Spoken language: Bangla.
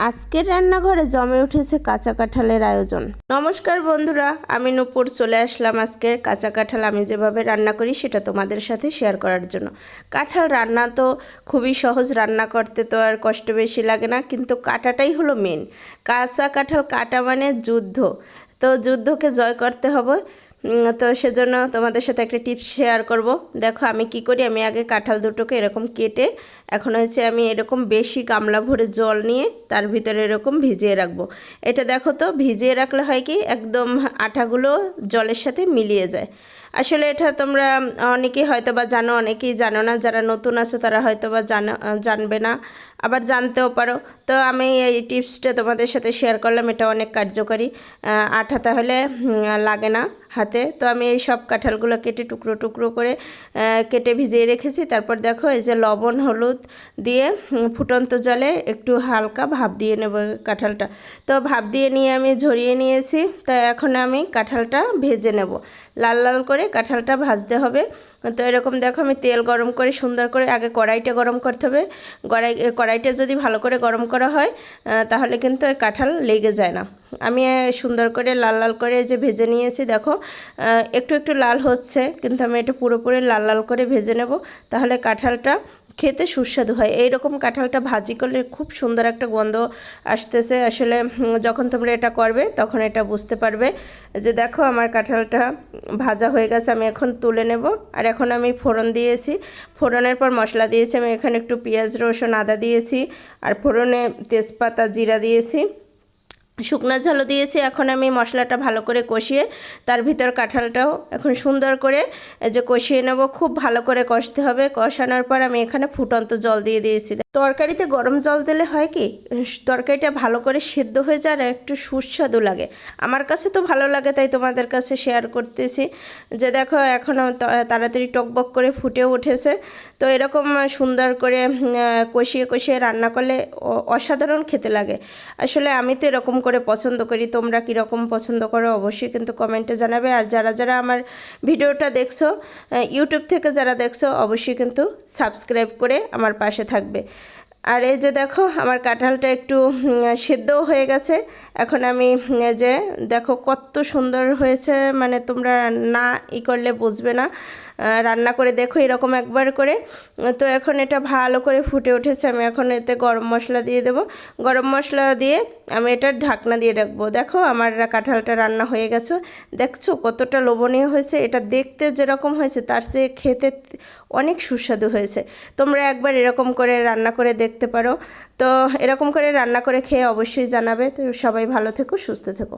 আজকের রান্নাঘরে জমে উঠেছে কাঁচা কাঁঠালের আয়োজন। নমস্কার বন্ধুরা, আমি নূপুর চলে আসলাম আজকের কাঁচা কাঁঠাল আমি যেভাবে রান্না করি সেটা তোমাদের সাথে শেয়ার করার জন্য। কাঁঠাল রান্না তো খুবই সহজ, রান্না করতে তো আর কষ্ট বেশি লাগে না, কিন্তু কাটাটাই হলো মেন। কাঁচা কাঁঠাল কাটা মানে যুদ্ধ, তো যুদ্ধকে জয় করতে হবে। তো সেজন্য তোমাদের সাথে একটা টিপস শেয়ার করব। দেখো আমি কি করি, আমি আগে কাঁঠাল দুটোকে এরকম কেটে এখন হচ্ছে আমি এরকম বেশি গামলা ভরে জল নিয়ে তার ভিতরে এরকম ভিজিয়ে রাখবো। এটা দেখো তো, ভিজিয়ে রাখলে হয় কি একদম আঠাগুলো জলের সাথে মিলিয়ে যায়। আসলে এটা তোমরা অনেকেই হয়তো বা জানো, অনেকেই জানো না। যারা নতুন আছো তারা হয়তো বা জানবে না, আবার জানতেও পারো। তো আমি এই টিপসটা তোমাদের সাথে শেয়ার করলাম, এটা অনেক কার্যকরী। আঠা তাহলে লাগে না হাতে। তো আমি এই সব কাঁঠালগুলো কেটে টুকরো টুকরো করে কেটে ভিজিয়ে রেখেছি। তারপর দেখো এই যে লবণ হলুদ দিয়ে ফুটন্ত জলে একটু হালকা ভাপ দিয়ে নেব কাঁঠালটা। তো ভাপ দিয়ে নিয়ে আমি ঝরিয়ে নিয়েছি। তো এখন আমি কাঁঠালটা ভেজে নেব, লাল লাল করে কাঁঠালটা ভাজতে হবে। তো এরকম দেখো আমি তেল গরম করে সুন্দর করে আগে কড়াইটা গরম করতে হবে। কড়াইটা যদি ভালো করে গরম করা হয় তাহলে কিন্তু ওই কাঁঠাল লেগে যায় না। আমি সুন্দর করে লাল লাল করে যে ভেজে নিয়েছি, দেখো একটু একটু লাল হচ্ছে, কিন্তু আমি এটা পুরোপুরি লাল লাল করে ভেজে নেব, তাহলে কাঁঠালটা খেতে সুস্বাদু হয়। এইরকম কাঁঠালটা ভাজি করলে খুব সুন্দর একটা গন্ধ আসতেছে। আসলে যখন তোমরা এটা করবে তখন এটা বুঝতে পারবে। যে দেখো আমার কাঁঠালটা ভাজা হয়ে গেছে, আমি এখন তুলে নেব। আর এখন আমি ফোড়ন দিয়েছি, ফোড়নের পর মশলা দিয়েছি। আমি এখানে একটু পেঁয়াজ রসুন আদা দিয়েছি, আর ফোড়নে তেজপাতা জিরা দিয়েছি, শুকনো ঝালও দিয়েছি। এখন আমি মশলাটা ভালো করে কষিয়ে তার ভিতর কাঁঠালটাও এখন সুন্দর করে যে কষিয়ে নেব। খুব ভালো করে কষতে হবে। কষানোর পর আমি এখানে ফুটন্ত জল দিয়ে দিয়েছি। তরকারিতে গরম জল দিলে হয় কি তরকারিটা ভালো করে সেদ্ধ হয়ে যায় আর একটু সুস্বাদু লাগে। আমার কাছে তো ভালো লাগে, তাই তোমাদের কাছে শেয়ার করতেছি। যে দেখো এখনও তাড়াতাড়ি টকবক করে ফুটেও উঠেছে। তো এরকম সুন্দর করে কষিয়ে কষিয়ে রান্না করলে অসাধারণ খেতে লাগে। আসলে আমি তো এরকম করে পছন্দ করি। তোমরা কীরকম পছন্দ করো অবশ্যই কিন্তু কমেন্টে জানাবে। আর যারা যারা আমার ভিডিওটা দেখছো ইউটিউব থেকে যারা দেখছো অবশ্যই কিন্তু সাবস্ক্রাইব করে আমার পাশে থাকবে। আর এই যে দেখো আমার কাঁঠালটা একটু সেদ্ধও হয়ে গেছে। এখন আমি যে দেখো কত সুন্দর হয়েছে, মানে তোমরা না করলে বুঝবে না। রান্না করে দেখো এরকম একবার করে। তো এখন এটা ভালো করে ফুটে উঠেছে। আমি এখন এতে গরম মশলা দিয়ে দেবো। গরম মশলা দিয়ে আমি এটা ঢাকনা দিয়ে রাখবো। দেখো আমার কাঁঠালটা রান্না হয়ে গেছে। দেখছো কতটা লোভনীয় হয়েছে। এটা দেখতে যেরকম হয়েছে তার চেয়ে খেতে অনেক সুস্বাদু হয়েছে। তোমরা একবার এরকম করে রান্না করে দেখতে পারো। তো এরকম করে রান্না করে খেয়ে অবশ্যই জানাবে। তো সবাই ভালো থেকো, সুস্থ থেকো।